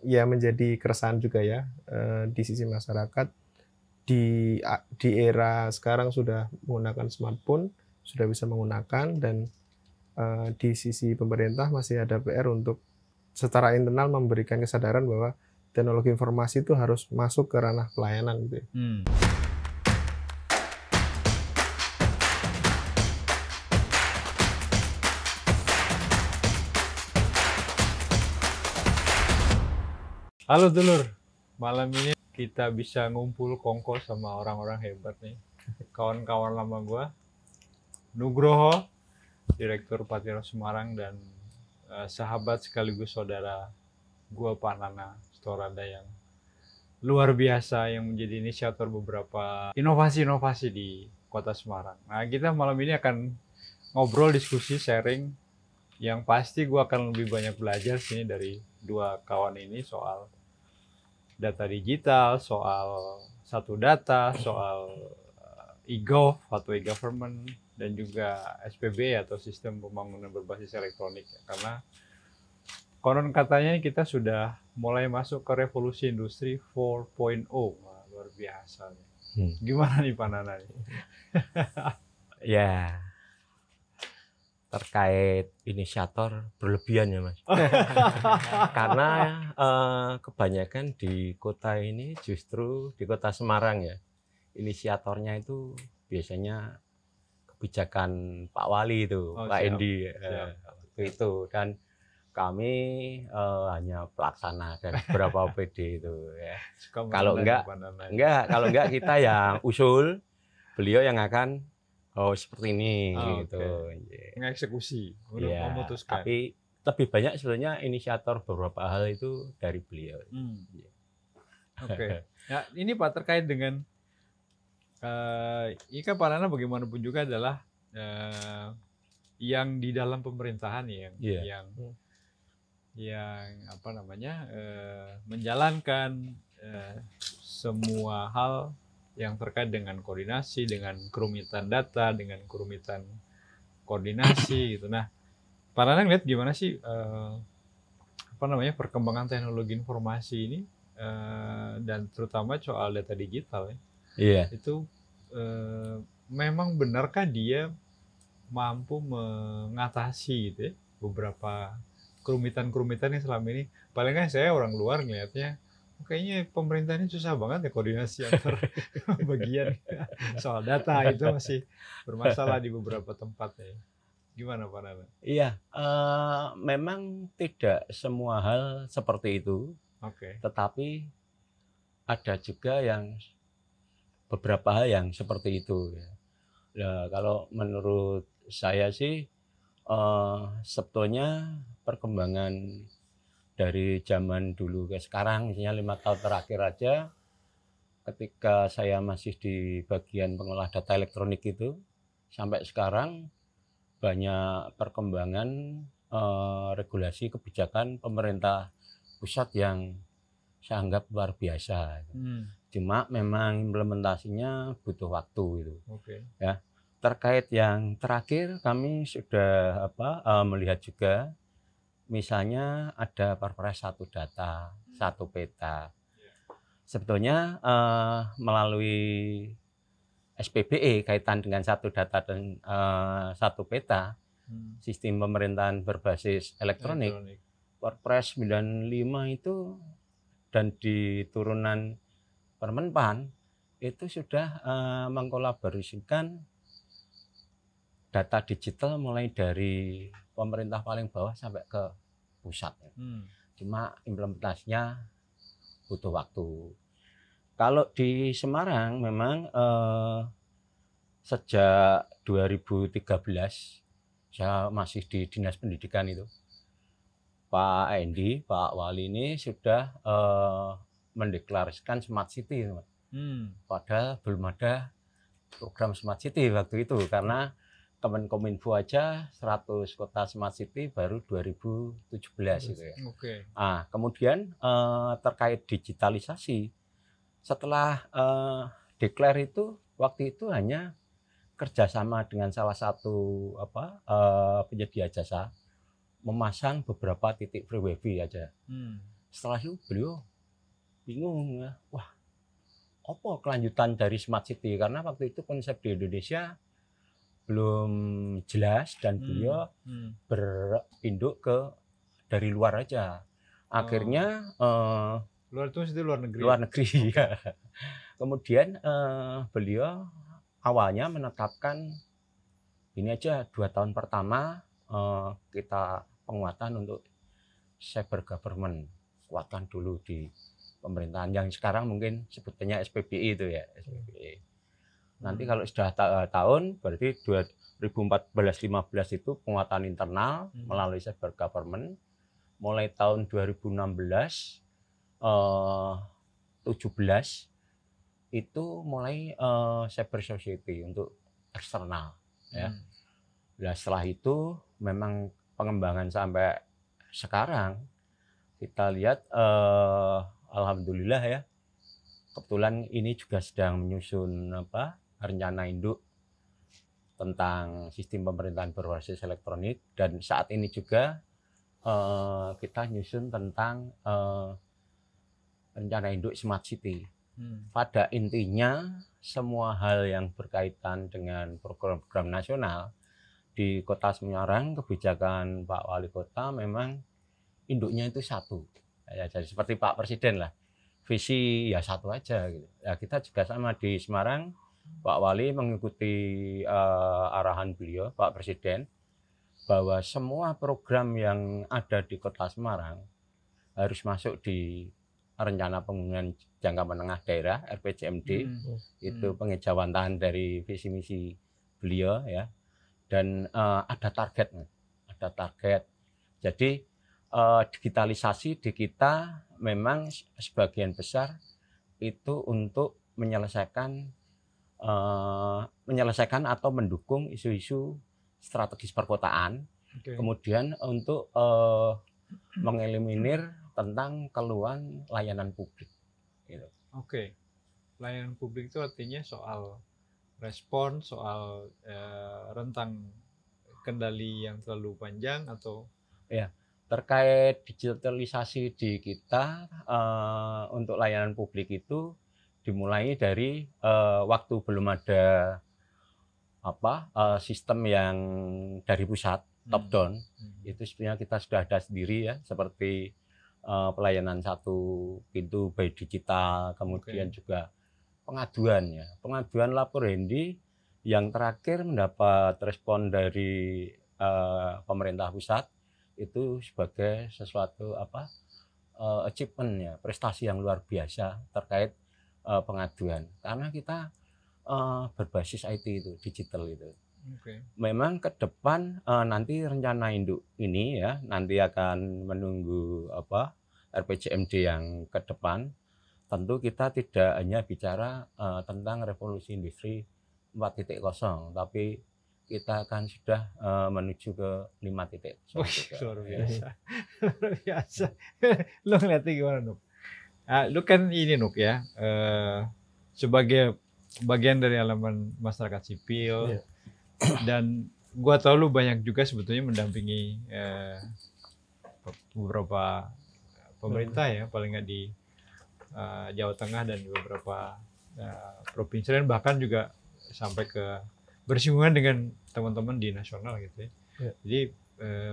ya menjadi keresahan juga ya di sisi masyarakat di era sekarang sudah menggunakan smartphone, sudah bisa menggunakan dan di sisi pemerintah masih ada PR untuk secara internal memberikan kesadaran bahwa teknologi informasi itu harus masuk ke ranah pelayanan gitu ya. Halo dulur, malam ini kita bisa ngumpul kongko sama orang-orang hebat nih. Kawan-kawan lama gua, Nugroho, Direktur Patiro Semarang, dan sahabat sekaligus saudara gua Pak Nana Storada yang luar biasa yang menjadi inisiator beberapa inovasi-inovasi di Kota Semarang. Nah, kita malam ini akan ngobrol, diskusi, sharing yang pasti gua akan lebih banyak belajar sini dari dua kawan ini soal data digital, soal satu data, soal e-gov atau e-government, dan juga SPB atau sistem pembangunan berbasis elektronik. Karena konon katanya kita sudah mulai masuk ke revolusi industri 4.0. Wah, luar biasa. Gimana nih Pak Nana? Ya, terkait inisiator berlebihan ya Mas. Karena kebanyakan di kota ini justru di kota Semarang ya, inisiatornya itu biasanya kebijakan Pak Wali itu, Pak Endi itu, dan kami hanya pelaksana dan beberapa PD itu ya. Kalau enggak kita yang usul, beliau yang akan seperti ini gitu. Mengeksekusi, ya, memutuskan. Tapi lebih banyak sebenarnya inisiator beberapa hal itu dari beliau. Oke. Nah, ini Pak terkait dengan ini kan Pak Nana bagaimanapun juga adalah yang di dalam pemerintahan yang apa namanya menjalankan semua hal yang terkait dengan koordinasi, dengan kerumitan data, dengan kerumitan koordinasi gitu. Nah, Pak Nana lihat gimana sih apa namanya perkembangan teknologi informasi ini dan terutama soal data digital ya. Itu memang benarkah dia mampu mengatasi gitu ya beberapa kerumitan-kerumitan yang selama ini, paling kan saya orang luar ngelihatnya kayaknya pemerintah ini susah banget ya koordinasi antar bagian soal data itu masih bermasalah di beberapa tempat ya. Gimana Pak Nana? Iya, memang tidak semua hal seperti itu. Tetapi ada juga yang beberapa hal yang seperti itu ya. Nah, kalau menurut saya sih sebetulnya perkembangan dari zaman dulu ke sekarang, misalnya 5 tahun terakhir aja, ketika saya masih di bagian pengolah data elektronik itu, sampai sekarang banyak perkembangan regulasi kebijakan pemerintah pusat yang saya anggap luar biasa. Cuma memang implementasinya butuh waktu itu. Ya. Terkait yang terakhir, kami sudah melihat juga, misalnya ada Perpres 1 data, 1 peta. Sebetulnya melalui SPBE kaitan dengan 1 data dan 1 peta, sistem pemerintahan berbasis elektronik, Perpres 95 itu dan di turunan Permenpan itu sudah mengkolaborasikan data digital mulai dari pemerintah paling bawah sampai ke pusat. Cuma implementasinya butuh waktu. Kalau di Semarang memang sejak 2013 saya masih di Dinas Pendidikan itu, Pak Endi, Pak Wali ini sudah mendeklarasikan Smart City. Padahal belum ada program Smart City waktu itu, karena Kemenkominfo aja 100 kota Smart City baru 2017 gitu ya. Nah, kemudian terkait digitalisasi, setelah declare itu, waktu itu hanya kerjasama dengan salah satu penyedia jasa memasang beberapa titik free wifi aja. setelah itu beliau bingung ya, wah apa kelanjutan dari smart city, karena waktu itu konsep di Indonesia belum jelas dan beliau berinduk ke dari luar aja. Akhirnya luar itu mesti luar negeri. Luar negeri ya. Kemudian beliau awalnya menetapkan ini aja 2 tahun pertama kita penguatan untuk cyber government, kuatkan dulu di pemerintahan yang sekarang mungkin sebutannya SPBI itu ya, SPBI. Nanti kalau sudah tahun berarti 2014-15 itu penguatan internal melalui cyber government. Mulai tahun 2016 17 itu mulai cyber society untuk eksternal ya. Nah, setelah itu memang pengembangan sampai sekarang kita lihat alhamdulillah ya, kebetulan ini juga sedang menyusun rencana induk tentang sistem pemerintahan berbasis elektronik, dan saat ini juga kita nyusun tentang rencana induk smart city. Pada intinya semua hal yang berkaitan dengan program-program nasional di Kota Semarang, kebijakan Pak Wali Kota memang induknya itu satu ya, jadi seperti Pak Presiden lah, visi ya satu aja gitu. Ya, kita juga sama di Semarang, Pak Wali mengikuti arahan beliau Pak Presiden bahwa semua program yang ada di Kota Semarang harus masuk di rencana pembangunan jangka menengah daerah RPJMD. Itu pengejawantahan dari visi misi beliau ya, dan ada target. Jadi digitalisasi di kita memang sebagian besar itu untuk menyelesaikan atau mendukung isu-isu strategis perkotaan, kemudian untuk mengeliminir tentang keluhan layanan publik. Gitu. Oke, layanan publik itu artinya soal respon, soal rentang kendali yang terlalu panjang atau? Ya, terkait digitalisasi di kita untuk layanan publik itu dimulai dari waktu belum ada sistem yang dari pusat top down. Itu sebenarnya kita sudah ada sendiri ya, seperti pelayanan satu pintu by digital, kemudian juga pengaduan lapor handy yang terakhir mendapat respon dari pemerintah pusat itu sebagai sesuatu achievement ya, prestasi yang luar biasa terkait pengaduan, karena kita berbasis IT itu, digital itu. Memang ke depan nanti rencana induk ini ya nanti akan menunggu RPJMD yang ke depan. Tentu kita tidak hanya bicara tentang revolusi industri 4.0, tapi kita akan sudah menuju ke 5.0. Luar biasa. Luar biasa. Lu ngeliatnya gimana, Nuk? Lu kan ini, Nuk ya, sebagai bagian dari elemen masyarakat sipil, dan gua tahu lu banyak juga sebetulnya mendampingi beberapa pemerintah ya, paling nggak di Jawa Tengah dan di beberapa provinsi, dan bahkan juga sampai ke bersinggungan dengan teman-teman di nasional gitu ya. Jadi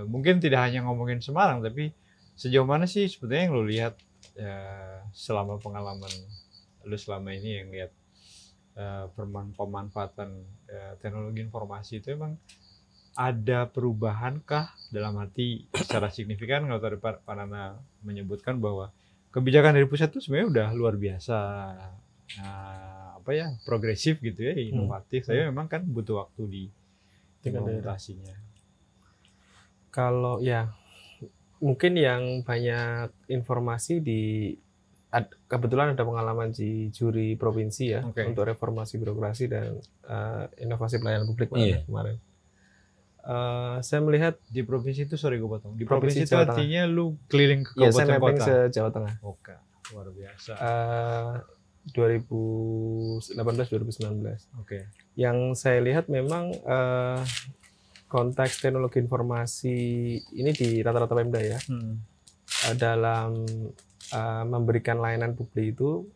mungkin tidak hanya ngomongin Semarang, tapi sejauh mana sih sebetulnya yang lu lihat selama pengalaman lu selama ini, yang lihat pemanfaatan teknologi informasi itu emang ada perubahankah dalam arti secara signifikan? Kalau tadi Pak Nana menyebutkan bahwa kebijakan dari pusat itu sebenarnya udah luar biasa progresif gitu ya, inovatif. Tapi memang kan butuh waktu di implementasinya. Kalau ya mungkin yang banyak informasi kebetulan ada pengalaman di juri provinsi ya, untuk reformasi birokrasi dan inovasi pelayanan publik kemarin. Saya melihat di provinsi itu, sorry gue potong, di provinsi itu artinya lu keliling ke kabupaten saya mapping kota se-Jawa Tengah. Oke, luar biasa. 2018-2019. Yang saya lihat memang konteks teknologi informasi ini di rata-rata Pemda ya, dalam memberikan layanan publik itu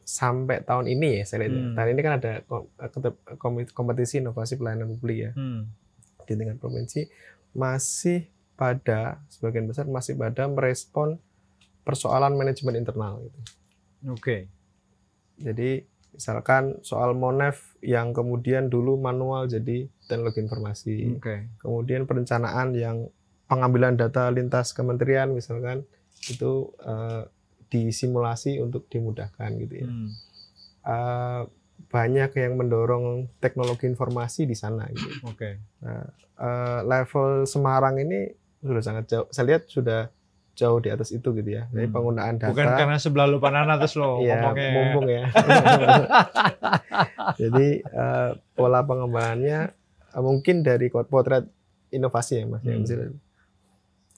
sampai tahun ini ya saya lihat. Tahun ini kan ada kompetisi inovasi pelayanan publik ya di tingkat provinsi, masih pada sebagian besar masih pada merespon persoalan manajemen internal gitu. Jadi misalkan soal Monef yang kemudian dulu manual jadi teknologi informasi, kemudian perencanaan yang pengambilan data lintas kementerian misalkan itu disimulasi untuk dimudahkan gitu ya. Banyak yang mendorong teknologi informasi di sana gitu. Nah, level Semarang ini sudah sangat jauh. Saya lihat sudah jauh di atas itu gitu ya. Jadi penggunaan data. Bukan karena sebelah lu Pananatus lo ya, ngomongnya. mumpung ya. Jadi pola pengembangannya mungkin dari potret inovasi ya Mas.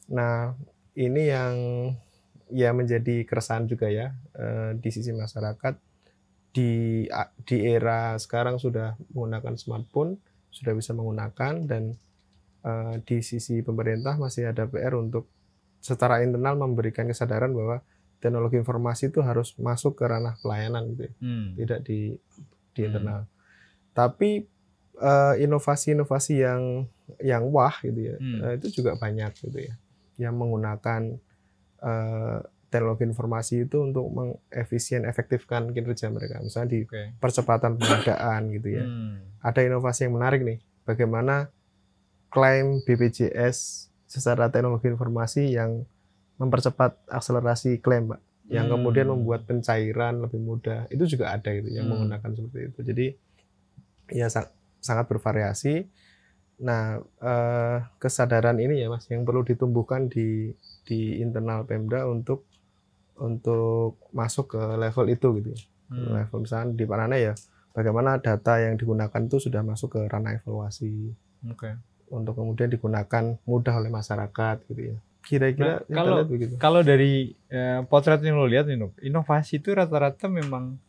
Nah, ini yang ya menjadi keresahan juga ya di sisi masyarakat di era sekarang sudah menggunakan smartphone, sudah bisa menggunakan, dan di sisi pemerintah masih ada PR untuk secara internal memberikan kesadaran bahwa teknologi informasi itu harus masuk ke ranah pelayanan gitu ya, tidak di internal. Tapi inovasi-inovasi yang wah gitu ya, itu juga banyak gitu ya, yang menggunakan teknologi informasi itu untuk efektifkan kinerja mereka. Misalnya di percepatan pengadaan gitu ya. Ada inovasi yang menarik nih, bagaimana klaim BPJS secara teknologi informasi yang mempercepat akselerasi klaim, Pak. Yang kemudian membuat pencairan lebih mudah. Itu juga ada gitu yang menggunakan seperti itu. Jadi ya sangat bervariasi. Nah, kesadaran ini ya Mas yang perlu ditumbuhkan di internal Pemda untuk masuk ke level itu gitu. Level misalnya di mana ya, bagaimana data yang digunakan itu sudah masuk ke ranah evaluasi. Untuk kemudian digunakan mudah oleh masyarakat gitu ya. Kira-kira kalau dari potret yang lo lihat inovasi itu rata-rata memang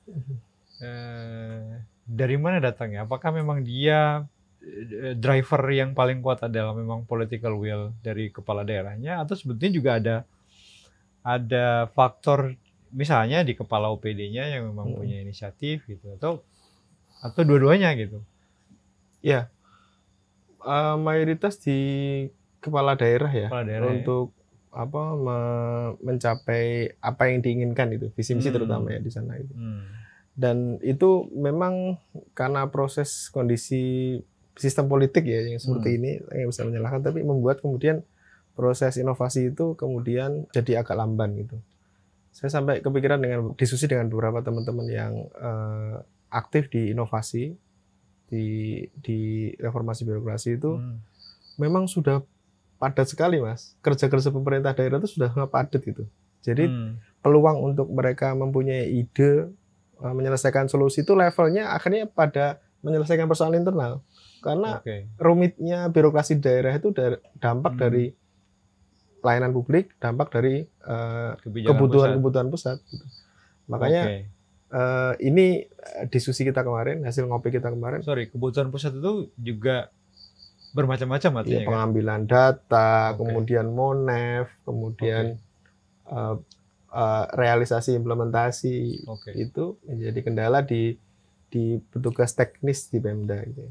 dari mana datangnya? Apakah memang dia driver yang paling kuat adalah memang political will dari kepala daerahnya, atau sebetulnya juga ada faktor misalnya di kepala OPD-nya yang memang punya inisiatif gitu, atau dua-duanya gitu? Ya, mayoritas di kepala daerah ya, untuk mencapai apa yang diinginkan itu, visi misi terutama ya di sana itu. Dan itu memang karena proses kondisi sistem politik ya yang seperti ini yang bisa menyalahkan, tapi membuat kemudian proses inovasi itu kemudian jadi agak lamban gitu. Saya sampai kepikiran dengan diskusi dengan beberapa teman-teman yang aktif di inovasi di reformasi birokrasi itu memang sudah padat sekali Mas. Kerja-kerja pemerintah daerah itu sudah sangat padat gitu. Jadi peluang untuk mereka mempunyai ide menyelesaikan solusi itu levelnya akhirnya pada menyelesaikan persoalan internal. Karena rumitnya birokrasi daerah itu dampak dari pelayanan publik, dampak dari kebutuhan pusat. Gitu. Makanya ini diskusi kita kemarin, hasil ngopi kita kemarin. Kebutuhan pusat itu juga bermacam-macam artinya. Ya, pengambilan data, kemudian Monef, kemudian realisasi implementasi itu menjadi kendala di petugas teknis di Pemda gitu.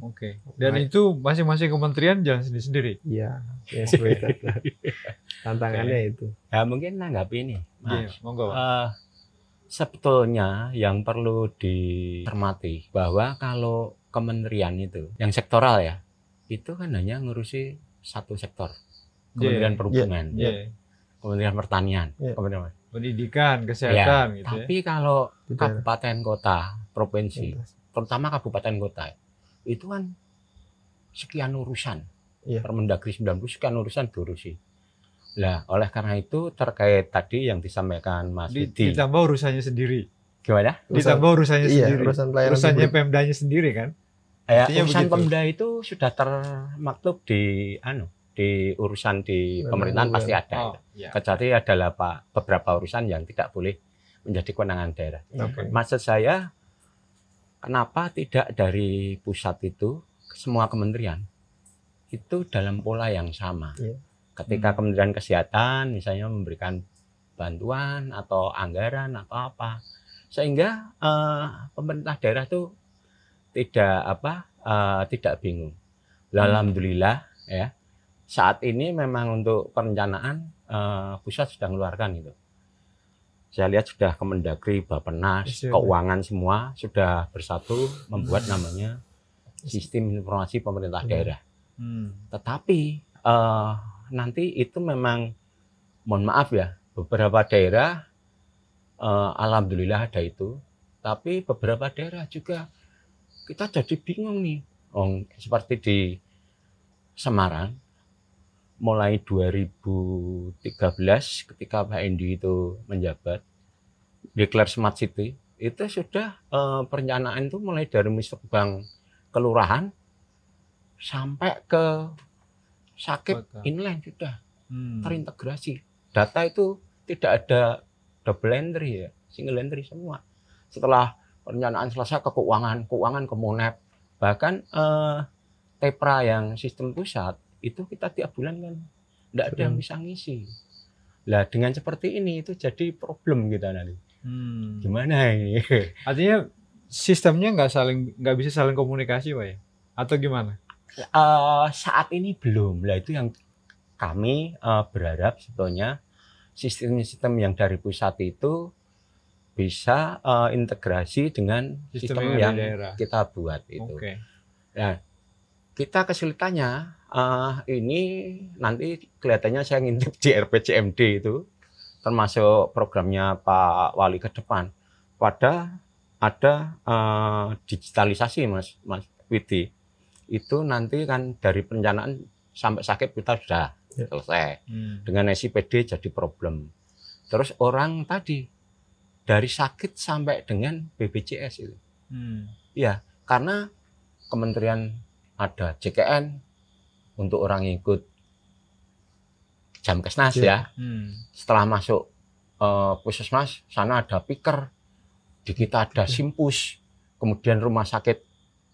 Dan itu masing-masing kementerian jalan sendiri-sendiri. Iya, ya seperti itu. Tantangannya itu. Ya mungkin nanggap ini, Mas. Monggo. Sebetulnya yang perlu dicermati bahwa kalau kementerian itu yang sektoral ya, itu kan hanya ngurusi satu sektor. Kementerian Perhubungan, Kementerian Pertanian, Kementerian Pendidikan, Kesehatan gitu. Tapi kalau kabupaten kota, provinsi, terutama kabupaten kota, itu kan sekian urusan. Permendagri 90 sekian urusan diurusi. Nah, oleh karena itu terkait tadi yang disampaikan Mas Budi. Ditambah urusannya sendiri. Gimana? Ditambah urusannya sendiri. Urusannya Pemdanya sendiri kan? Ya, urusan Pemda itu sudah termaktub di urusan di pemerintahan pasti ada. Kecuali adalah beberapa urusan yang tidak boleh menjadi kewenangan daerah. Maksud saya, kenapa tidak dari pusat itu semua kementerian itu dalam pola yang sama? Ketika Kementerian Kesehatan misalnya memberikan bantuan atau anggaran atau apa, sehingga pemerintah daerah itu tidak bingung. Alhamdulillah ya, saat ini memang untuk perencanaan pusat sudah mengeluarkan itu. Saya lihat sudah Kemendagri, Bappenas, keuangan semua sudah bersatu membuat namanya sistem informasi pemerintah daerah. Tetapi nanti itu memang, mohon maaf ya, beberapa daerah alhamdulillah ada itu, tapi beberapa daerah juga kita jadi bingung nih. Seperti di Semarang, mulai 2013 ketika Pak Endi itu menjabat, declare Smart City, itu sudah perencanaan itu mulai dari Musbang kelurahan sampai ke Sakit inline sudah terintegrasi. Data itu tidak ada double entry ya, single entry semua. Setelah perencanaan selesai ke keuangan ke Monep, bahkan Tepra yang sistem pusat itu kita tiap bulan kan tidak ada yang bisa ngisi. Lah dengan seperti ini itu jadi problem kita nanti. Gimana ini? Artinya sistemnya nggak bisa saling komunikasi, Pak ya? Atau gimana? Saat ini belum. Lah itu yang kami berharap sebetulnya sistem-sistem yang dari pusat itu bisa integrasi dengan sistem yang kita buat itu. Nah, kita kesulitannya ini nanti kelihatannya saya ngintip di RPJMD itu, termasuk programnya Pak Wali ke depan. Ada digitalisasi Mas Widi. Itu nanti kan dari perencanaan sampai sakit kita sudah selesai. Dengan SIPD jadi problem. Terus orang tadi dari sakit sampai dengan BPJS itu. Ya, karena kementerian ada JKN untuk orang yang ikut Jamkesnas ya. Setelah masuk Puskesmas, sana ada Piker, di kita ada Simpus, kemudian rumah sakit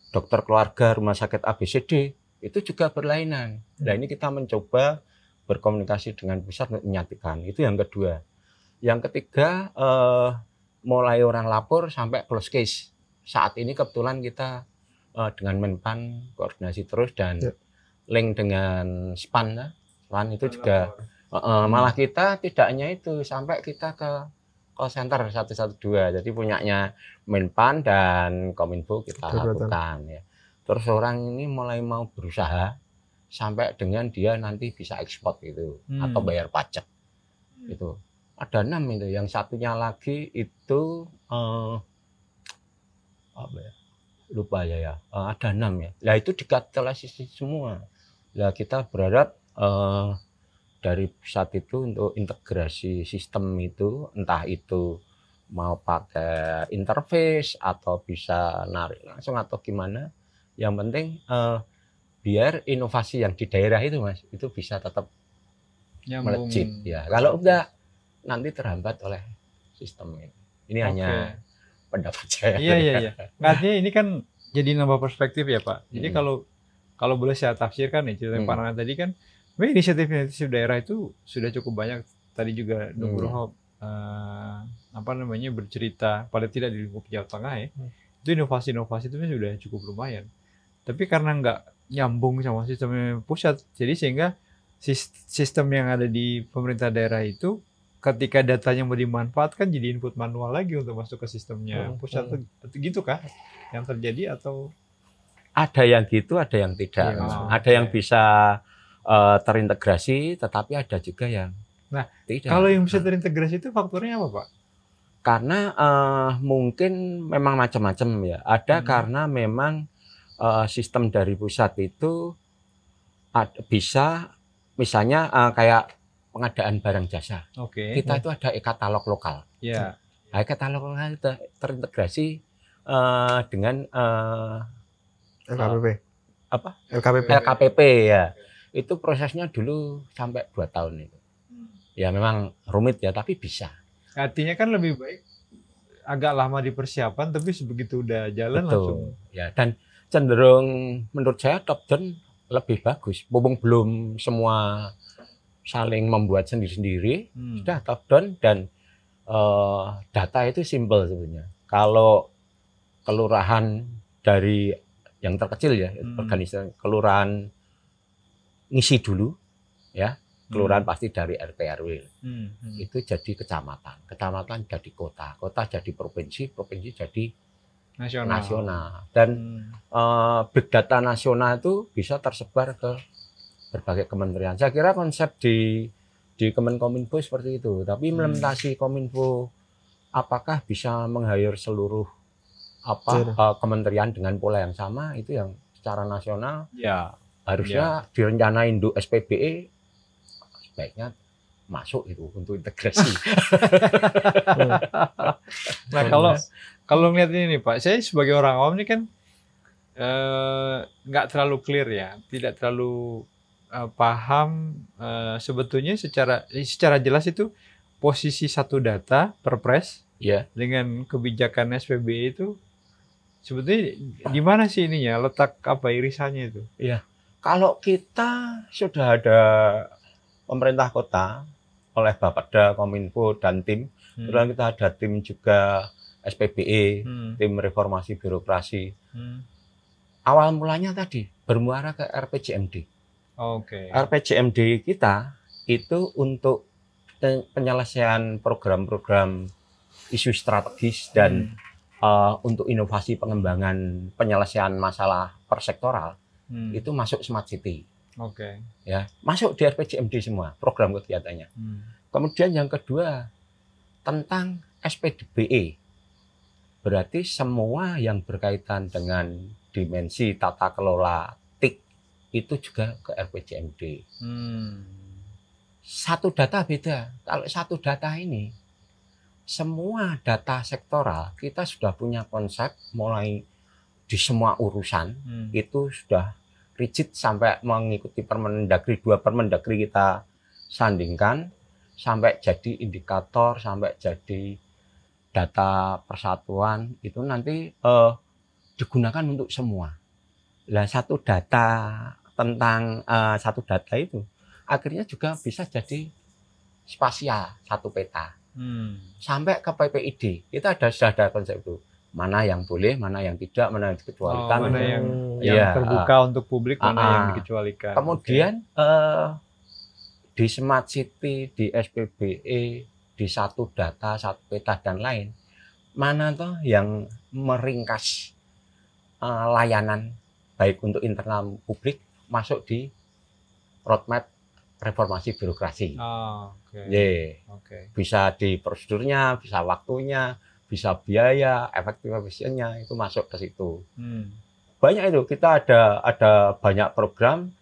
dokter keluarga, rumah sakit ABCD, itu juga berlainan. Nah ini kita mencoba berkomunikasi dengan pusat untuk menyatukan. Itu yang kedua. Yang ketiga, mulai orang lapor sampai close case. Saat ini kebetulan kita dengan Menpan koordinasi terus dan link dengan SPAN. SPAN itu juga malah kita tidak hanya itu, sampai kita ke call center 112. Jadi punyanya Menpan dan Kominfo kita lakukan ya. Terus orang ini mulai mau berusaha sampai dengan dia nanti bisa ekspor gitu atau bayar pajak. Itu ada 6 itu. Yang satunya lagi itu apa ya? Lupa ya. Ada 6 ya. Lah itu digitalisasi semua. Lah kita berharap dari pusat itu untuk integrasi sistem itu, entah itu mau pakai interface atau bisa narik langsung atau gimana. Yang penting biar inovasi yang di daerah itu Mas, itu bisa tetap melejit ya. Kalau enggak nanti terhambat oleh sistem ini. Ini hanya pendapat saya. Iya. Artinya ini kan jadi nambah perspektif ya Pak. Jadi kalau boleh saya tafsirkan nih cerita Pak Nana tadi kan, inisiatif daerah itu sudah cukup banyak. Tadi juga Nugroho bercerita paling tidak di lingkup Jawa Tengah ya. Itu inovasi-inovasi itu sudah cukup lumayan. Tapi karena nggak nyambung sama sistem pusat, jadi sehingga sistem yang ada di pemerintah daerah itu ketika datanya mau dimanfaatkan jadi input manual lagi untuk masuk ke sistemnya pusat. Gitu kah yang terjadi atau? Ada yang gitu, ada yang tidak. Ada yang bisa terintegrasi, tetapi ada juga yang tidak. Kalau yang bisa terintegrasi itu faktornya apa Pak? Karena mungkin memang macam-macam ya. Ada karena memang sistem dari pusat itu bisa misalnya kayak pengadaan barang jasa. Kita itu ada e-katalog lokal. Nah, e-katalog lokal itu terintegrasi dengan LKPP. LKPP ya. Itu prosesnya dulu sampai 2 tahun itu. Ya memang rumit ya, tapi bisa. Artinya kan lebih baik agak lama di persiapan, tapi sebegitu udah jalan langsung. Ya, dan cenderung menurut saya top down lebih bagus. Mumpung belum semua saling membuat sendiri-sendiri, Hmm. sudah top down dan data itu simple sebenarnya. Kalau kelurahan dari yang terkecil ya, organisasi kelurahan ngisi dulu, ya, kelurahan pasti dari RT RW. Itu jadi kecamatan, kecamatan jadi kota, kota jadi provinsi, provinsi jadi nasional. Dan big data nasional itu bisa tersebar ke berbagai kementerian. Saya kira konsep di Kemenkominfo seperti itu. Tapi implementasi Kominfo apakah bisa meng-hire seluruh kementerian dengan pola yang sama, itu yang secara nasional Ya, harusnya direncanain untuk SPBE sebaiknya masuk itu untuk integrasi. nah kalau ngeliat ini nih Pak, saya sebagai orang awam ini kan nggak terlalu clear ya, tidak terlalu paham sebetulnya secara jelas itu posisi satu data perpres Ya. dengan kebijakan SPBE itu sebetulnya di mana sih ininya, letak apa irisannya itu? Iya. Kalau kita sudah ada pemerintah kota oleh Bapeda, Kominfo dan tim, kemudian kita ada tim juga SPBE, tim reformasi birokrasi. Awal mulanya tadi bermuara ke RPJMD. Oke. RPJMD kita itu untuk penyelesaian program-program isu strategis dan untuk inovasi pengembangan penyelesaian masalah persektoral itu masuk Smart City. Oke. Ya, masuk di RPJMD semua program kegiatannya. Kemudian yang kedua tentang SPDBE. Berarti semua yang berkaitan dengan dimensi tata kelola TIK itu juga ke RPJMD. Satu data beda. Kalau satu data ini semua data sektoral kita sudah punya konsep mulai di semua urusan itu sudah rigid sampai mengikuti Permendagri 2 Permendagri kita sandingkan sampai jadi indikator sampai jadi data persatuan itu nanti digunakan untuk semua. Nah, satu data tentang satu data itu akhirnya juga bisa jadi spasial satu peta. Sampai ke PPID kita sudah ada konsep itu, mana yang boleh, mana yang tidak, mana yang dikecualikan, mana yang terbuka untuk publik, mana yang dikecualikan. Kemudian di Smart City, di SPBE, di satu data, satu peta dan lain, mana toh yang meringkas layanan baik untuk internal publik masuk di roadmap reformasi birokrasi. Bisa di prosedurnya, bisa waktunya, bisa biaya, efektivitasnya itu masuk ke situ. Banyak itu, kita ada banyak program,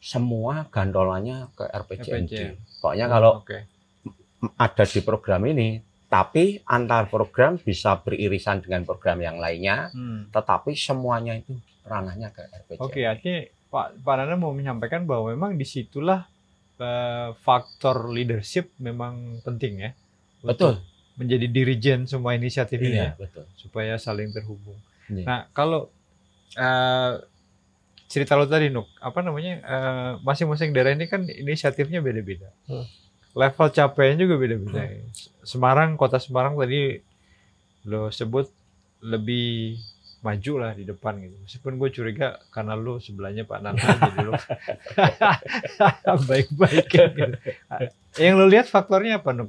semua gandolannya ke RPJMD. Pokoknya kalau ada di program ini, tapi antar program bisa beririsan dengan program yang lainnya, tetapi semuanya itu ranahnya ke RPJMD. Oke, artinya Pak Nana mau menyampaikan bahwa memang disitulah faktor leadership memang penting ya. Betul. Menjadi dirijen semua inisiatif ini ya, betul. Supaya saling terhubung. Iya. Nah, kalau cerita lo tadi Nuk, apa namanya, masing-masing daerah ini kan inisiatifnya beda-beda. Level capaiannya juga beda-beda. Semarang, kota Semarang tadi lo sebut lebih maju lah di depan gitu. Meskipun gue curiga karena lo sebelahnya Pak Nana jadi lo baik-baik gitu. Yang lo lihat faktornya apa Nuk?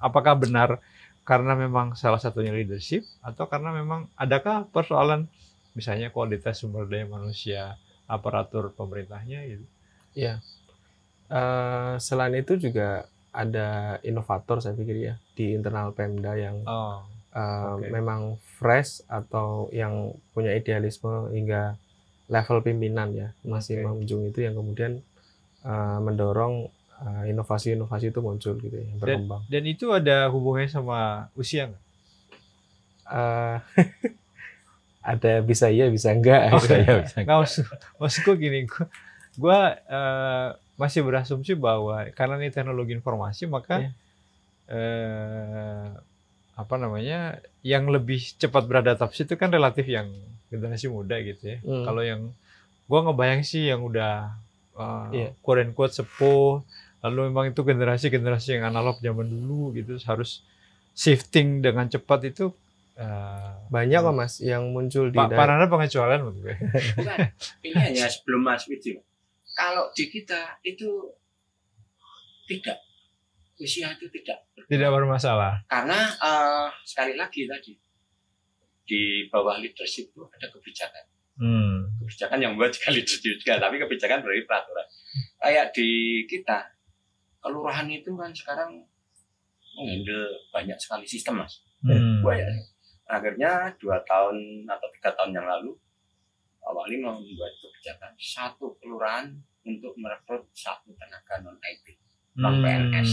Apakah benar karena memang salah satunya leadership atau karena memang adakah persoalan misalnya kualitas sumber daya manusia, aparatur pemerintahnya gitu? Ya. Selain itu juga ada inovator saya pikir ya di internal Pemda yang memang fresh atau yang punya idealisme hingga level pimpinan ya masih mengunjungi itu yang kemudian mendorong inovasi-inovasi itu muncul gitu ya, berkembang. Dan itu ada hubungannya sama usia nggak? Ada bisa iya bisa enggak. Maksudku gini, gue masih berasumsi bahwa karena ini teknologi informasi maka apa namanya yang lebih cepat beradaptasi itu kan relatif yang generasi muda gitu ya. Kalau yang gue ngebayang sih yang udah quote unquote sepuh Lalu memang itu generasi-generasi yang analog zaman dulu gitu harus shifting dengan cepat itu Banyak kok Mas yang muncul di Pak Nana pengecualian menurut gue. Bukan, ini hanya sebelum Mas Widi. Kalau di kita itu tidak, usia itu tidak bermasalah. Karena sekali lagi tadi di bawah leadership itu ada kebijakan. Kebijakan yang membuat juga leadership juga, tapi kebijakan dari peraturan. Kayak di kita, kelurahan itu kan sekarang menghandle banyak sekali sistem Mas. Banyak. Akhirnya 2 tahun atau 3 tahun yang lalu Pak Wali membuat kebijakan satu kelurahan untuk merekrut 1 tenaga non IT, non PNS.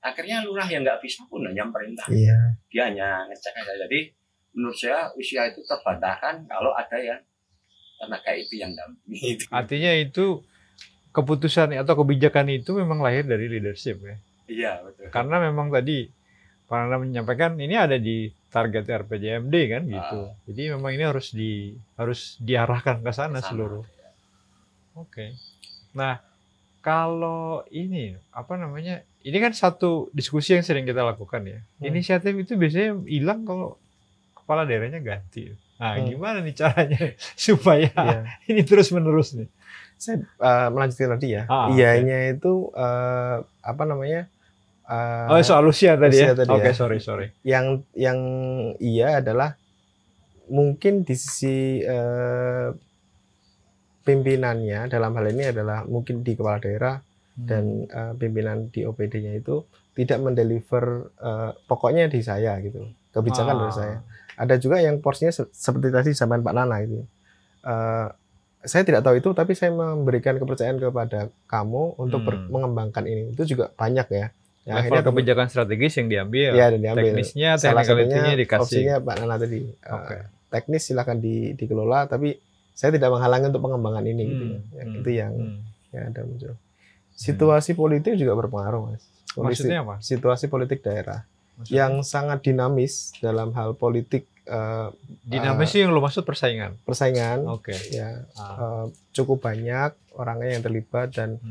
Akhirnya lurah yang nggak bisa pun hanya perintah. Iya. Dia hanya ngecek aja. Jadi menurut saya usia itu terbantahkan kalau ada yang tenaga IT yang dampingi. Artinya itu keputusan atau kebijakan itu memang lahir dari leadership ya. Iya betul. Karena memang tadi Pak Nana menyampaikan ini ada di target RPJMD kan gitu. Jadi memang ini harus diarahkan ke sana seluruh. Oke. Nah, kalau ini apa namanya? Ini kan satu diskusi yang sering kita lakukan ya. Inisiatif itu biasanya hilang kalau kepala daerahnya ganti. Nah, gimana nih caranya supaya ini terus menerus nih? Saya melanjutkan tadi ya. Iyanya itu apa namanya? Soal usia tadi ya. Oke, ya. sorry. Yang iya adalah mungkin di sisi pimpinannya dalam hal ini adalah mungkin di kepala daerah dan pimpinan di OPD-nya itu tidak mendeliver pokoknya di saya gitu, kebijakan dari saya. Ada juga yang porsinya seperti tadi zaman Pak Nana itu. Saya tidak tahu itu, tapi saya memberikan kepercayaan kepada kamu untuk mengembangkan ini. Itu juga banyak ya. Ya, akhirnya kebijakan strategis yang diambil. Ya, dan diambil. Teknisnya, technicality-nya dikasih. Opsinya Pak Nana tadi. Teknis silakan dikelola, tapi saya tidak menghalangi untuk pengembangan ini gitu ya. Itu yang ada muncul. Situasi politik juga berpengaruh, Mas. Maksudnya apa? Situasi politik daerah yang sangat dinamis dalam hal politik. Dinamis yang lo maksud persaingan. Oke. Ya, cukup banyak orangnya yang terlibat dan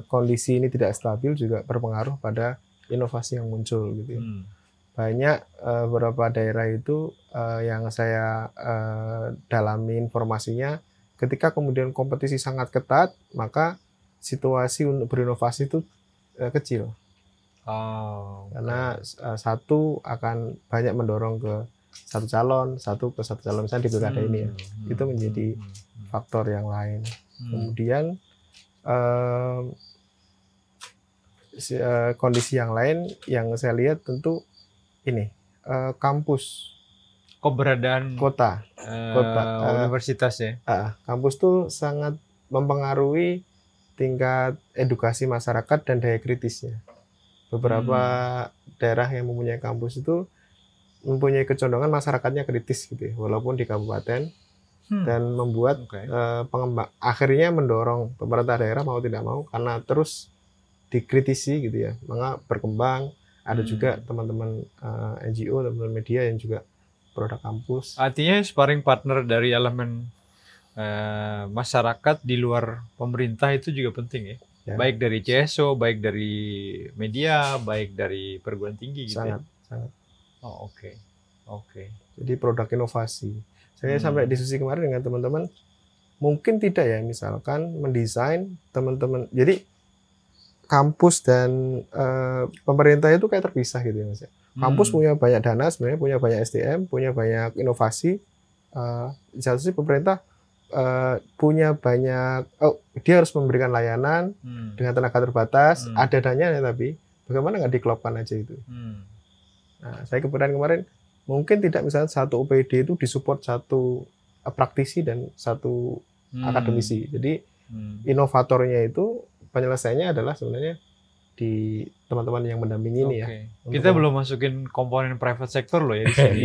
kondisi ini tidak stabil juga berpengaruh pada inovasi yang muncul gitu. Banyak beberapa daerah itu yang saya dalami informasinya, ketika kemudian kompetisi sangat ketat, maka situasi untuk berinovasi itu kecil. Karena satu akan banyak mendorong ke satu calon misalnya di pilkada ini ya. Itu menjadi faktor yang lain. Kemudian kondisi yang lain yang saya lihat tentu ini kampus, keberadaan kota universitas ya. Kampus tuh sangat mempengaruhi tingkat edukasi masyarakat dan daya kritisnya. Beberapa daerah yang mempunyai kampus itu mempunyai kecondongan masyarakatnya kritis gitu ya, walaupun di kabupaten. Dan membuat pengembang akhirnya mendorong pemerintah daerah mau tidak mau karena terus dikritisi gitu ya, maka berkembang. Ada juga teman-teman NGO, teman-teman media yang juga produk kampus. Artinya sparring partner dari elemen masyarakat di luar pemerintah itu juga penting ya. Baik dari CSO, baik dari media, baik dari perguruan tinggi gitu. Sangat. Oke. Jadi produk inovasi. Saya sampai diskusi kemarin dengan teman-teman, mungkin tidak ya, misalkan mendesain teman-teman. Jadi kampus dan pemerintah itu kayak terpisah gitu ya Mas. Kampus punya banyak dana sebenarnya, punya banyak SDM, punya banyak inovasi. Di satu sisi pemerintah punya banyak, dia harus memberikan layanan dengan tenaga terbatas, ada dananya tapi bagaimana nggak diklopkan aja itu. Nah, saya kemarin mungkin tidak misalnya satu OPD itu disupport satu praktisi dan satu akademisi. Jadi inovatornya itu penyelesaiannya adalah sebenarnya di teman-teman yang mendampingi ini ya. Kita belum masukin komponen private sector loh ya di sini.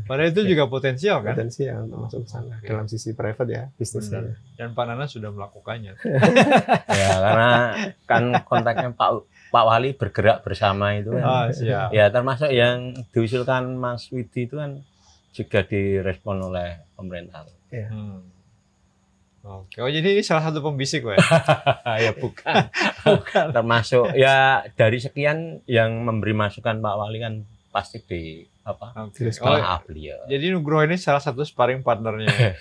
Padahal itu juga potensial kan? Potensial untuk masuk ke sana dalam sisi private ya, bisnisnya. Dan Pak Nana sudah melakukannya. Ya karena kan kontaknya Pak Wali bergerak bersama itu kan. Ya termasuk yang diusulkan Mas Widi itu kan juga direspon oleh pemerintah. Oke. Oh jadi ini salah satu pembisik, Pak? Ya bukan. Bukan. Termasuk ya dari sekian yang memberi masukan Pak Wali kan pasti di Oke. setelah beliau. Jadi Nugroho ini salah satu sparring partnernya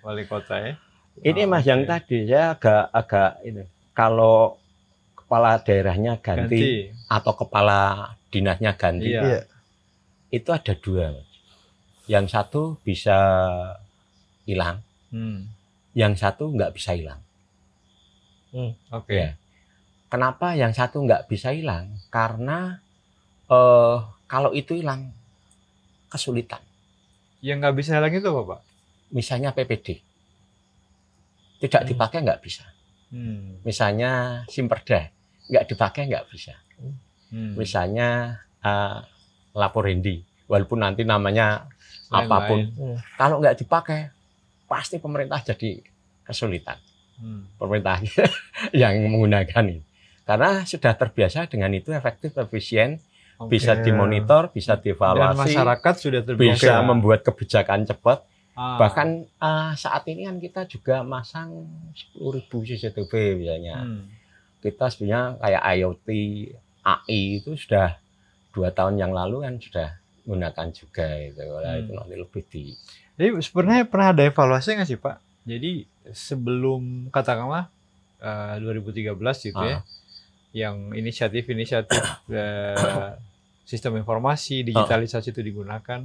wali kota ya. Ini Mas yang tadi saya agak ini kalau kepala daerahnya ganti atau kepala dinasnya ganti, Iya. itu ada dua, Mas. Yang satu bisa hilang, yang satu nggak bisa hilang. Oke. Ya. Kenapa yang satu nggak bisa hilang? Karena kalau itu hilang kesulitan. Yang nggak bisa hilang itu apa, Pak? Misalnya PPD, tidak dipakai nggak bisa. Misalnya Simperda, nggak dipakai nggak bisa. Misalnya Laporendi, walaupun nanti namanya apapun, kalau nggak dipakai, pasti pemerintah jadi kesulitan. Pemerintah yang menggunakan ini. Karena sudah terbiasa dengan itu, efektif, efisien, bisa dimonitor, bisa dievaluasi, dan masyarakat sudah terbiasa bisa membuat kebijakan cepat. Bahkan saat ini kan kita juga masang 10.000 CCTV misalnya. Kita sebenarnya kayak IoT, AI itu sudah 2 tahun yang lalu kan sudah menggunakan juga itu. Itu nanti lebih di. Jadi sebenarnya pernah ada evaluasi nggak sih, Pak? Jadi sebelum katakanlah 2013 gitu ya, yang inisiatif-inisiatif sistem informasi, digitalisasi itu digunakan,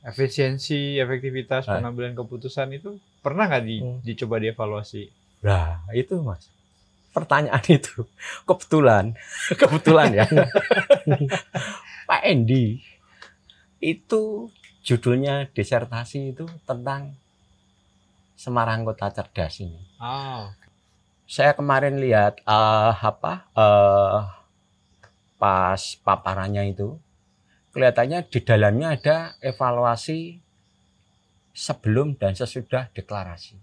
efisiensi, efektivitas pengambilan keputusan itu pernah nggak dicoba dievaluasi? Nah, itu Mas. Pertanyaan itu kebetulan ya. Pak Endi itu judulnya disertasi itu tentang Semarang Kota Cerdas ini. Saya kemarin lihat pas paparannya itu, kelihatannya di dalamnya ada evaluasi sebelum dan sesudah deklarasi.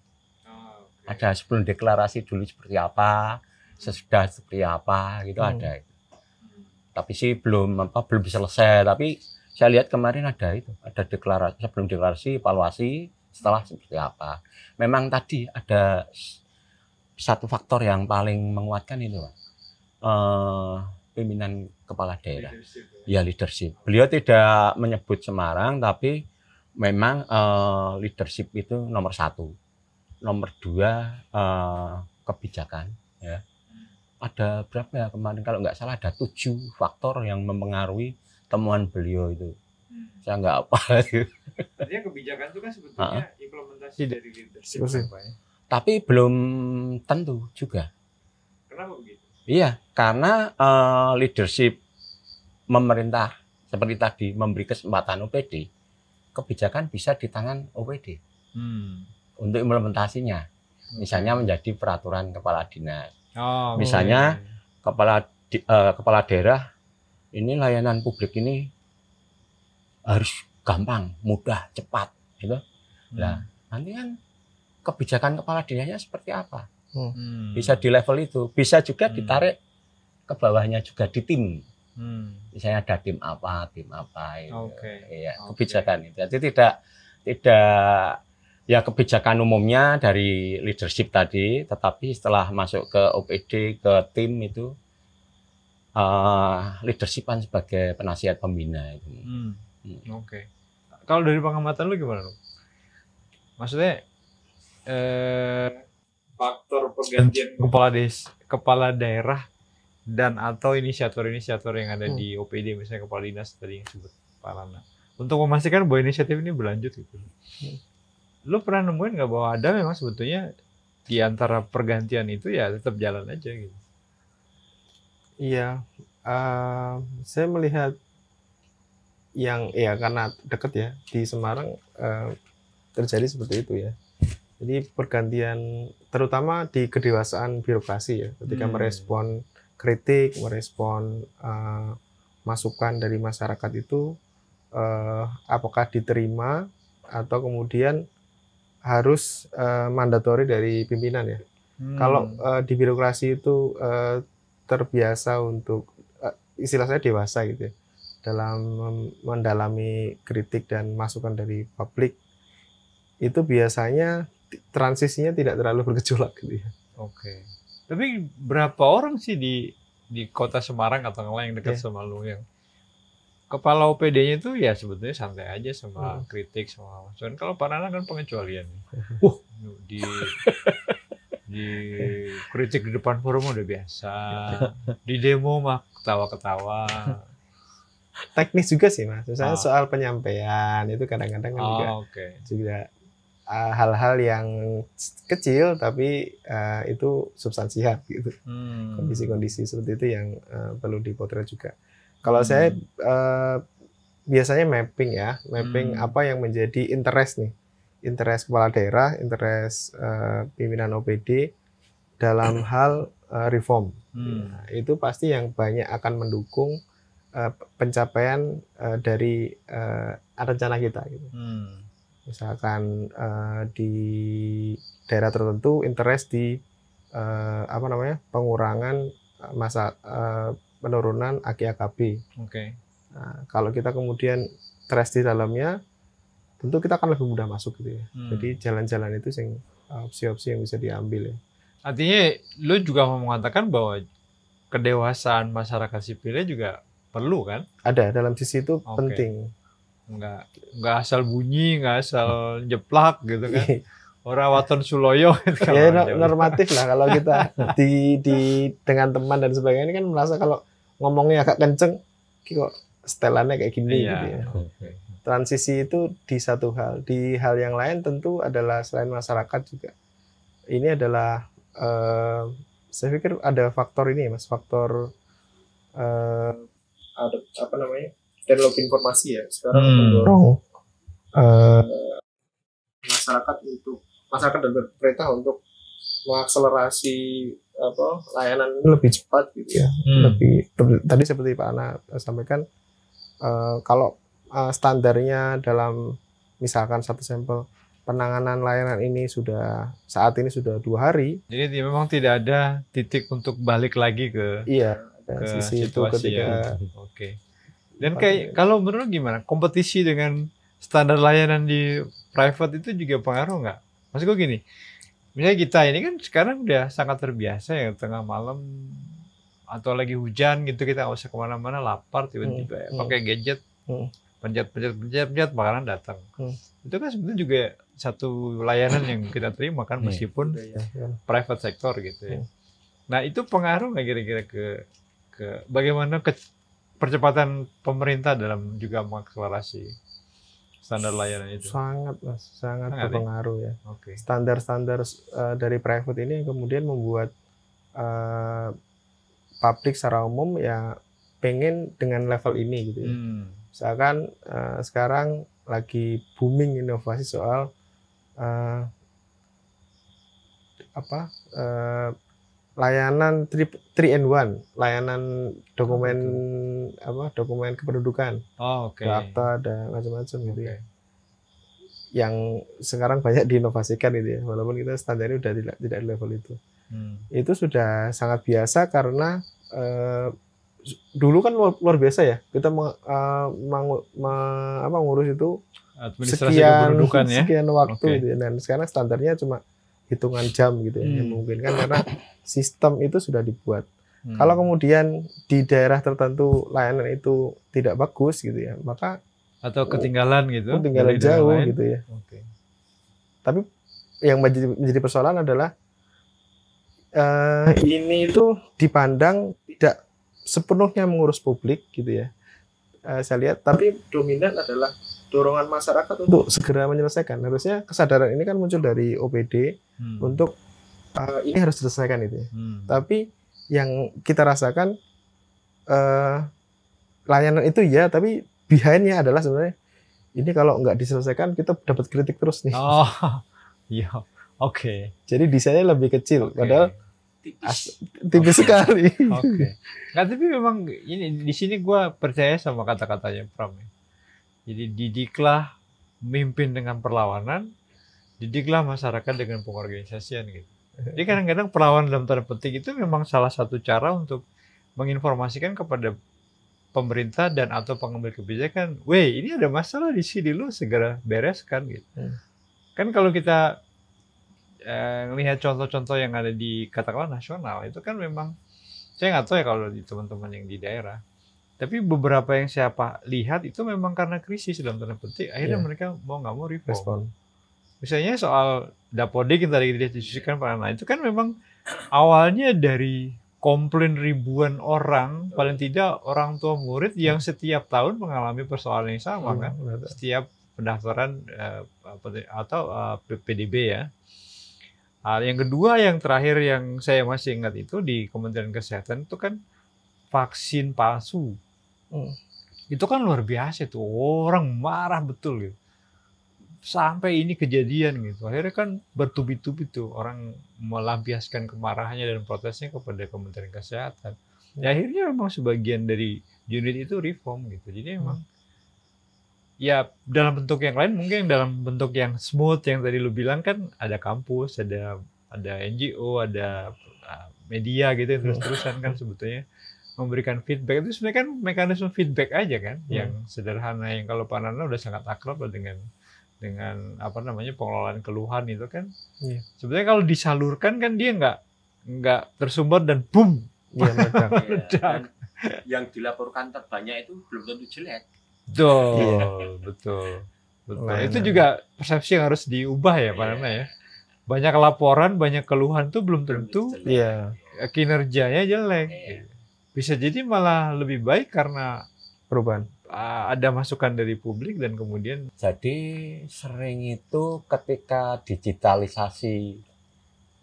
Ada sebelum deklarasi dulu seperti apa, sesudah seperti apa, gitu ada. Tapi sih belum selesai. Tapi saya lihat kemarin ada deklarasi sebelum deklarasi, evaluasi, setelah seperti apa. Memang tadi ada satu faktor yang paling menguatkan itu, Pak. Pimpinan kepala daerah, leadership. Beliau tidak menyebut Semarang, tapi memang leadership itu nomor 1. Nomor 2 kebijakan. Ya. Ada berapa ya kemarin? Kalau nggak salah ada 7 faktor yang mempengaruhi temuan beliau itu. Saya nggak apa. Artinya kebijakan itu kan sebetulnya implementasi dari leadership, Pak. Tapi belum tentu juga. Kenapa begitu? Iya, karena leadership pemerintah seperti tadi memberi kesempatan OPD, kebijakan bisa di tangan OPD untuk implementasinya. Misalnya menjadi peraturan kepala dinas. Misalnya kepala daerah ini layanan publik ini harus gampang, mudah, cepat, gitu. Nah, nanti kan kebijakan kepala dinasnya seperti apa? Bisa di level itu, bisa juga ditarik ke bawahnya juga di tim. Misalnya ada tim apa itu. Ya, kebijakan itu. Jadi tidak ya kebijakan umumnya dari leadership tadi, tetapi setelah masuk ke OPD, ke tim itu leadershipan sebagai penasihat pembina itu. Kalau dari pengamatan lu gimana, lu? Maksudnya faktor pergantian kepala daerah dan atau inisiator-inisiator yang ada di OPD, misalnya kepala dinas tadi yang disebut Pak Lana, untuk memastikan bahwa inisiatif ini berlanjut gitu. Lu pernah nemuin nggak bahwa ada memang sebetulnya di antara pergantian itu ya tetap jalan aja gitu? Iya, saya melihat yang karena dekat ya di Semarang terjadi seperti itu ya. Jadi pergantian terutama di kedewasaan birokrasi ya, ketika merespon kritik, merespon masukan dari masyarakat itu apakah diterima atau kemudian harus mandatori dari pimpinan ya. Kalau di birokrasi itu terbiasa untuk istilah saya dewasa gitu ya, dalam mendalami kritik dan masukan dari publik, itu biasanya transisinya tidak terlalu bergejolak gitu ya. Oke. Tapi berapa orang sih di kota Semarang atau yang dekat Iya. sama lu yang kepala OPD-nya itu ya sebetulnya santai aja sama kritik sama cuman kalau Pak Nana kan pengecualian. Di di kritik di depan forum udah biasa. Di demo mah ketawa-ketawa. Teknis juga sih Mas. Misalnya soal penyampaian itu kadang-kadang kan juga hal-hal yang kecil tapi itu substansial gitu. Kondisi-kondisi seperti itu yang perlu dipotret juga. Kalau saya biasanya mapping apa yang menjadi interest nih, interest kepala daerah, interest pimpinan OPD dalam hal reform. Nah, itu pasti yang banyak akan mendukung pencapaian dari rencana kita. Gitu. Misalkan di daerah tertentu interest di pengurangan masa penurunan AKKB. Nah, kalau kita kemudian trace di dalamnya, tentu kita akan lebih mudah masuk gitu ya. Jadi jalan-jalan itu opsi-opsi yang bisa diambil ya. Artinya lu juga mau mengatakan bahwa kedewasaan masyarakat sipilnya juga perlu kan? Ada dalam sisi itu penting. Nggak asal bunyi, nggak asal jeplak gitu kan. Orang waton suloyo gitu. Ya normatif lah kalau kita dengan teman dan sebagainya ini kan merasa kalau ngomongnya agak kenceng, kok setelannya kayak gini gitu ya. Transisi itu di satu hal, di hal yang lain tentu adalah selain masyarakat juga. Ini adalah saya pikir ada faktor ini Mas, faktor ada teknologi informasi ya. Sekarang mendorong masyarakat dan pemerintah untuk mengakselerasi layanan ini lebih cepat gitu ya. Tadi seperti Pak Ana sampaikan, kalau standarnya dalam misalkan satu sampel penanganan layanan ini saat ini sudah 2 hari. Jadi memang tidak ada titik untuk balik lagi ke sisi situasi itu ketika. Dan kayak kalau menurut gimana kompetisi dengan standar layanan di private itu juga pengaruh nggak? Maksud gue gini, misalnya kita ini kan sekarang udah sangat terbiasa ya tengah malam atau lagi hujan gitu kita nggak usah kemana-mana, lapar tiba-tiba pakai gadget, pencet makanan datang. Itu kan sebetulnya juga satu layanan yang kita terima kan meskipun private sector gitu ya. Nah itu pengaruh nggak kira-kira ke bagaimana percepatan pemerintah dalam juga mengakselerasi standar layanan itu? Sangat berpengaruh ya. Standar-standar dari private ini yang kemudian membuat publik secara umum ya pengen dengan level ini gitu ya. Misalkan sekarang lagi booming inovasi soal layanan 3-in-1, layanan dokumen kependudukan, data dan macam-macam gitu ya. Yang sekarang banyak diinovasikan gitu ya, walaupun kita standarnya udah tidak di level itu. Itu sudah sangat biasa karena dulu kan luar biasa ya kita mengurus itu sekian waktu gitu ya. Dan sekarang standarnya cuma hitungan jam gitu ya, yang memungkinkan karena sistem itu sudah dibuat. Kalau kemudian di daerah tertentu layanan itu tidak bagus gitu ya, maka atau ketinggalan jauh gitu ya. Tapi yang menjadi persoalan adalah ini itu dipandang tidak sepenuhnya mengurus publik gitu ya. Saya lihat, tapi dominan adalah dorongan masyarakat untuk segera menyelesaikan. Harusnya kesadaran ini kan muncul dari OPD untuk ini harus diselesaikan itu ya. Tapi yang kita rasakan layanan itu ya, tapi behind-nya adalah sebenarnya ini kalau nggak diselesaikan kita dapat kritik terus nih. Iya, Jadi desainnya lebih kecil, padahal tipis sekali. Nggak, tapi memang ini di sini gue percaya sama kata-katanya Pram. Jadi didiklah memimpin dengan perlawanan, didiklah masyarakat dengan pengorganisasian gitu. Jadi kadang-kadang perlawanan dalam tanda petik itu memang salah satu cara untuk menginformasikan kepada pemerintah dan atau pengambil kebijakan, ini ada masalah di sini, lu segera bereskan gitu. Kan kalau kita melihat contoh-contoh yang ada di katakanlah nasional itu kan memang saya nggak tahu ya kalau di teman-teman yang di daerah. Tapi beberapa yang saya lihat itu memang karena krisis dalam tanda petik akhirnya mereka mau nggak mau reform. Respon. Misalnya soal Dapodik yang tadi didiskusikan Pak Nana itu kan memang awalnya dari komplain ribuan orang, paling tidak orang tua murid yang setiap tahun mengalami persoalan yang sama kan, setiap pendaftaran atau PDB ya. Yang kedua yang terakhir yang saya masih ingat itu di Kementerian Kesehatan itu kan vaksin palsu. Itu kan luar biasa tuh, orang marah betul gitu. Sampai ini kejadian gitu. Akhirnya kan bertubi-tubi tuh orang melampiaskan kemarahannya dan protesnya kepada Kementerian Kesehatan. Ya akhirnya memang sebagian dari unit itu reform gitu. Jadi memang ya dalam bentuk yang lain mungkin dalam bentuk yang smooth yang tadi lu bilang kan ada kampus, ada NGO, ada media gitu terus-terusan kan sebetulnya memberikan feedback itu sebenarnya kan mekanisme feedback aja kan yang sederhana yang kalau Pak Nana udah sangat akrab lah dengan apa namanya pengelolaan keluhan itu kan sebenarnya kalau disalurkan kan dia nggak tersumbat dan boom meledak. Yang dilaporkan terbanyak itu belum tentu jelek. Betul. Itu juga persepsi yang harus diubah ya Pak Nana ya. Banyak laporan, banyak keluhan tuh belum tentu kinerjanya jelek. Bisa jadi malah lebih baik karena perubahan. Ada masukan dari publik dan kemudian. Jadi sering itu ketika digitalisasi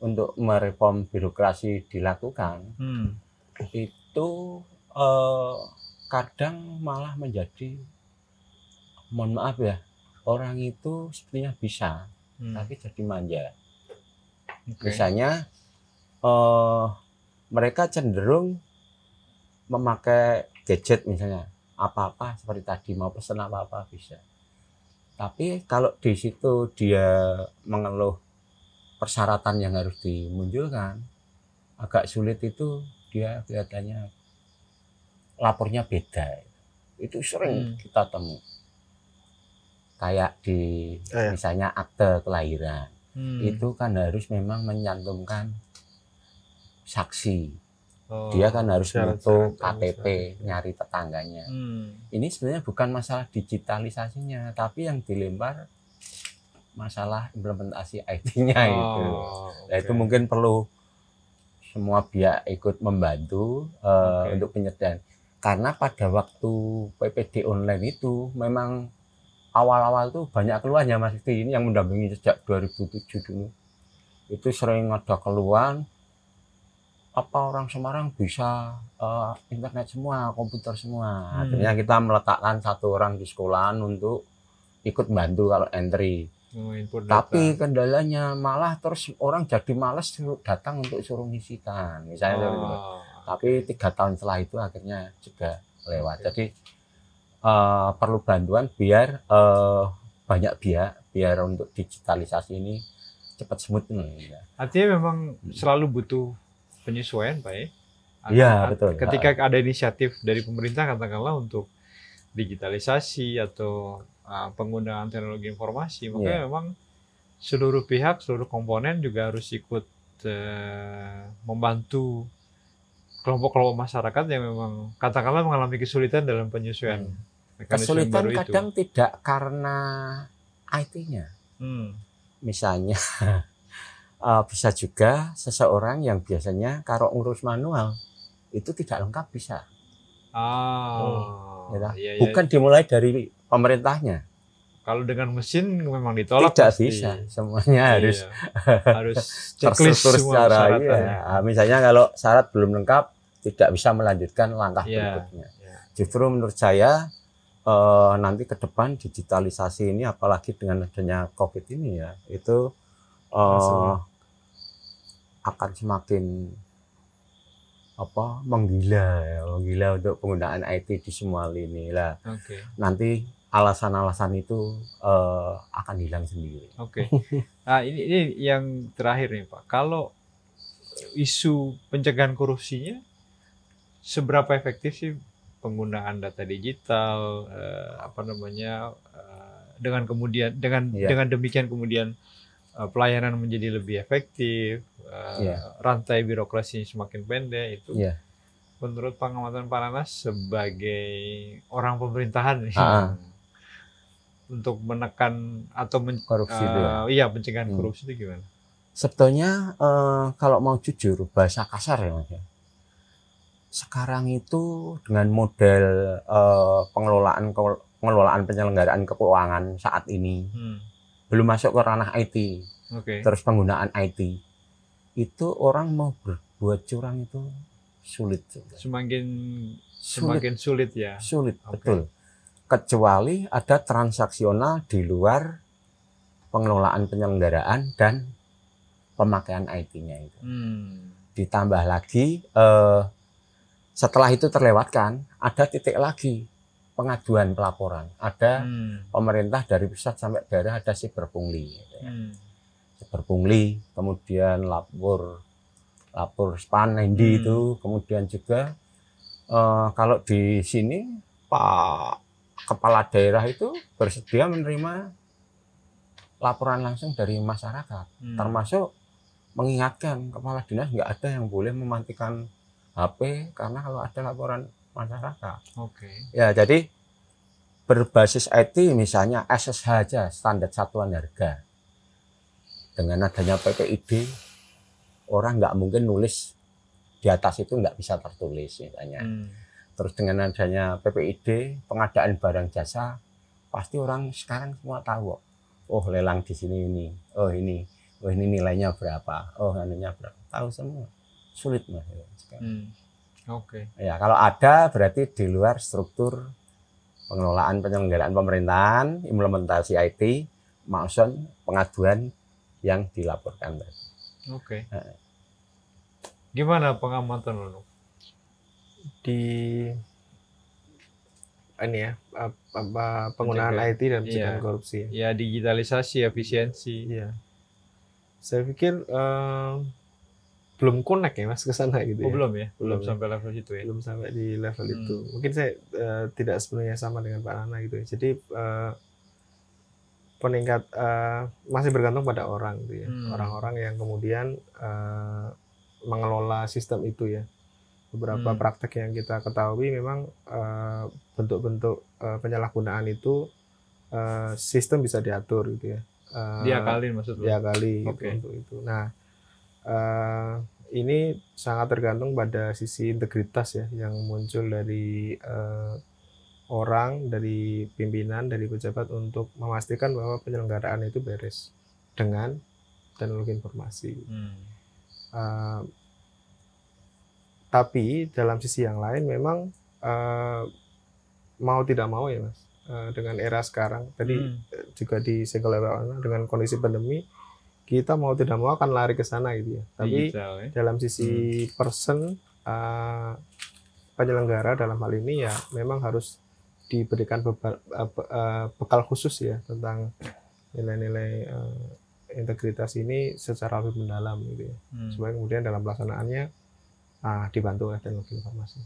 untuk mereform birokrasi dilakukan, itu kadang malah menjadi, mohon maaf ya, orang itu sepertinya bisa, tapi jadi manja. Misalnya mereka cenderung memakai gadget misalnya, apa-apa seperti tadi mau pesan apa-apa bisa. Tapi kalau di situ dia mengeluh persyaratan yang harus dimunculkan, agak sulit itu dia kelihatannya lapornya beda. Itu sering kita temui. Kayak di misalnya akte kelahiran, itu kan harus memang menyantumkan saksi. Dia kan harus foto KTP, nyari tetangganya. Ini sebenarnya bukan masalah digitalisasinya, tapi yang dilempar masalah implementasi IT-nya itu. Nah, itu mungkin perlu semua pihak ikut membantu untuk penyediaan. Karena pada waktu PPD online itu memang awal-awal tuh banyak keluhannya Mas Didi, ini yang mendampingi sejak 2007 dulu. Itu sering ada keluhan, apa orang Semarang bisa internet semua, komputer semua. Akhirnya kita meletakkan satu orang di sekolahan untuk ikut bantu kalau entry. Tapi kendalanya malah terus orang jadi malas datang untuk suruh ngisikan misalnya. Tapi 3 tahun setelah itu akhirnya juga lewat. Jadi perlu bantuan biar banyak biar untuk digitalisasi ini cepat smooth. Artinya memang selalu butuh penyesuaian Pak ya? Iya betul. Ketika ada inisiatif dari pemerintah katakanlah untuk digitalisasi atau penggunaan teknologi informasi, makanya memang seluruh pihak, seluruh komponen juga harus ikut membantu kelompok-kelompok masyarakat yang memang katakanlah mengalami kesulitan dalam penyesuaian. Kesulitan baru kadang itu tidak karena IT-nya. Misalnya bisa juga seseorang yang biasanya kalau ngurus manual itu tidak lengkap bisa. Bukan dimulai dari pemerintahnya. Kalau dengan mesin memang ditolak. Tidak bisa, semuanya harus terstruktur secara misalnya kalau syarat belum lengkap tidak bisa melanjutkan langkah berikutnya. Justru menurut saya nanti ke depan digitalisasi ini apalagi dengan adanya COVID ini ya itu akan semakin menggila untuk penggunaan IT di semua lini lah. Nanti alasan-alasan itu akan hilang sendiri. Nah ini yang terakhir nih Pak. Kalau isu pencegahan korupsinya seberapa efektif sih penggunaan data digital dengan demikian kemudian pelayanan menjadi lebih efektif, rantai birokrasi semakin pendek itu. Menurut pengamatan Pak Nanas sebagai orang pemerintahan nih, untuk menekan atau korupsi itu pencegahan korupsi itu gimana? Sebetulnya kalau mau jujur bahasa kasar ya Mas, sekarang itu dengan model pengelolaan penyelenggaraan keuangan saat ini belum masuk ke ranah IT, terus penggunaan IT itu orang mau berbuat curang itu sulit. Semakin sulit ya. Sulit, betul. Kecuali ada transaksional di luar pengelolaan penyelenggaraan dan pemakaian IT-nya itu. Ditambah lagi setelah itu terlewatkan, ada titik lagi pengaduan pelaporan. Ada pemerintah dari pusat sampai daerah ada siberpungli. Siberpungli, kemudian lapor SPAN itu, kemudian juga kalau di sini Pak Kepala Daerah itu bersedia menerima laporan langsung dari masyarakat, termasuk mengingatkan kepala dinas nggak ada yang boleh mematikan HP karena kalau ada laporan masyarakat. Ya, jadi berbasis IT misalnya SSH aja, standar satuan harga. Dengan adanya PPID, orang nggak mungkin nulis di atas itu nggak bisa tertulis misalnya. Terus dengan adanya PPID, pengadaan barang jasa, pasti orang sekarang semua tahu. Oh lelang di sini ini, oh ini nilainya berapa, oh anunya berapa, tahu semua. Sulit Mas. Ya kalau ada berarti di luar struktur pengelolaan penyelenggaraan pemerintahan, implementasi IT, maupun pengaduan yang dilaporkan tadi. Gimana pengamatan lo? Di ini ya, penggunaan IT dan pencegahan korupsi. Ya, digitalisasi, efisiensi. Iya. Saya pikir belum connect ya Mas ke sana gitu ya. Belum ya? Belum sampai level itu ya? Belum sampai di level itu. Mungkin saya tidak sepenuhnya sama dengan Pak Nana gitu ya. Jadi peningkat masih bergantung pada orang gitu ya. Orang-orang yang kemudian mengelola sistem itu ya. Beberapa praktek yang kita ketahui memang bentuk-bentuk penyalahgunaan itu sistem bisa diatur gitu ya. Diakalin maksudnya? Diakali gitu untuk itu. Nah, ini sangat tergantung pada sisi integritas ya yang muncul dari orang, dari pimpinan, dari pejabat untuk memastikan bahwa penyelenggaraan itu beres dengan teknologi informasi. Tapi dalam sisi yang lain memang mau tidak mau ya Mas, dengan era sekarang tadi juga disinggung dengan kondisi pandemi, kita mau tidak mau akan lari ke sana gitu ya. Tapi dalam sisi person penyelenggara dalam hal ini ya memang harus diberikan bekal khusus ya tentang nilai-nilai integritas ini secara lebih mendalam gitu ya. Supaya kemudian dalam pelaksanaannya dibantu oleh teknologi informasi.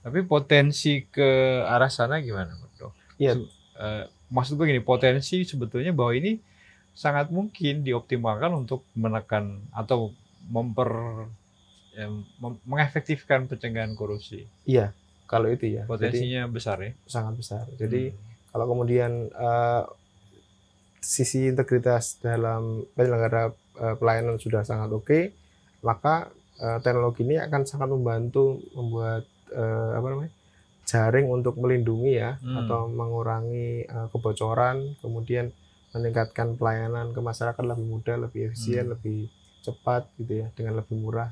Tapi potensi ke arah sana gimana, Dok? Iya. Maksud gue gini, potensi sebetulnya bahwa ini sangat mungkin dioptimalkan untuk menekan atau mengefektifkan pencegahan korupsi. Iya, kalau itu ya. Potensinya besar ya? Sangat besar. Jadi kalau kemudian sisi integritas dalam penyelenggara pelayanan sudah sangat oke, maka teknologi ini akan sangat membantu membuat jaring untuk melindungi ya atau mengurangi kebocoran, kemudian meningkatkan pelayanan ke masyarakat lebih mudah, lebih efisien, lebih cepat gitu ya, dengan lebih murah.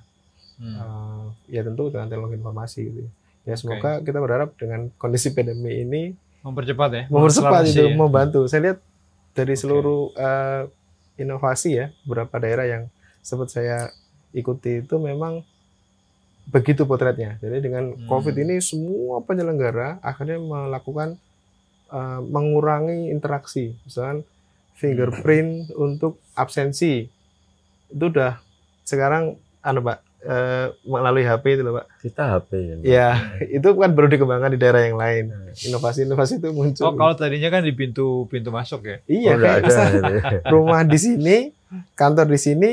Ya tentu dengan teknologi informasi gitu ya. Ya semoga kita berharap dengan kondisi pandemi ini mempercepat ya. Mempercepat itu ya. Membantu. Saya lihat dari seluruh inovasi ya, beberapa daerah yang sempat saya ikuti itu memang begitu potretnya. Jadi dengan COVID ini semua penyelenggara akhirnya melakukan mengurangi interaksi. Misalkan fingerprint untuk absensi itu udah sekarang Pak melalui HP itu loh Pak. Kita HP ya. Ya, itu kan baru dikembangkan di daerah yang lain. Inovasi-inovasi itu muncul. Oh, kalau tadinya kan di pintu masuk ya? Iya, Oh, nggak kayak ada. misalnya rumah di sini, kantor di sini,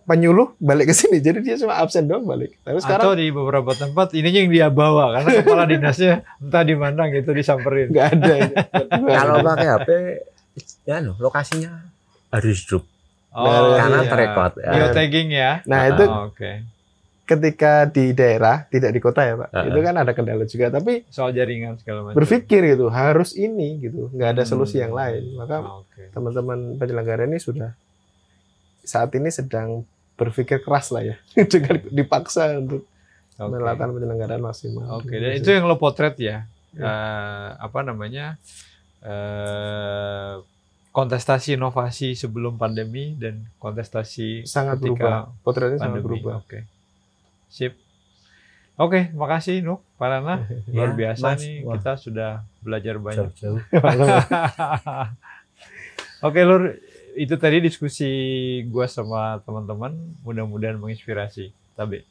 penyuluh balik ke sini. Jadi dia cuma absen doang balik. Tapi Atau sekarang di beberapa tempat ininya yang dia bawa karena kepala dinasnya entah di mana gitu disamperin. nggak ada. Kalau pakai HP, ya lokasinya harus hidup. Oh, Karena iya. terekod, ya. Geotagging ya. Nah itu Oh, oke. ketika di daerah, tidak di kota ya Pak. Itu kan ada kendala juga. Tapi Soal jaringan segala macam. berpikir gitu, harus ini gitu. Nggak ada solusi yang lain. Maka Oh, oke. teman-teman penyelenggara ini sudah saat ini sedang berpikir keras lah ya. Dengan dipaksa untuk Oke. melakukan penyelenggaraan maksimal. Oke, dan itu yang lo potret ya. Apa namanya? Kontestasi inovasi sebelum pandemi dan kontestasi sangat ketika berubah. Potretnya sangat pandemi. berubah. Oke. Sip. Oke, makasih Nuk, Parana. Luar Ya, biasa Mas. nih, Wah. kita sudah belajar banyak. Jauh-jauh. Oke, Lur, itu tadi diskusi gua sama teman-teman, mudah-mudahan menginspirasi. Tabe.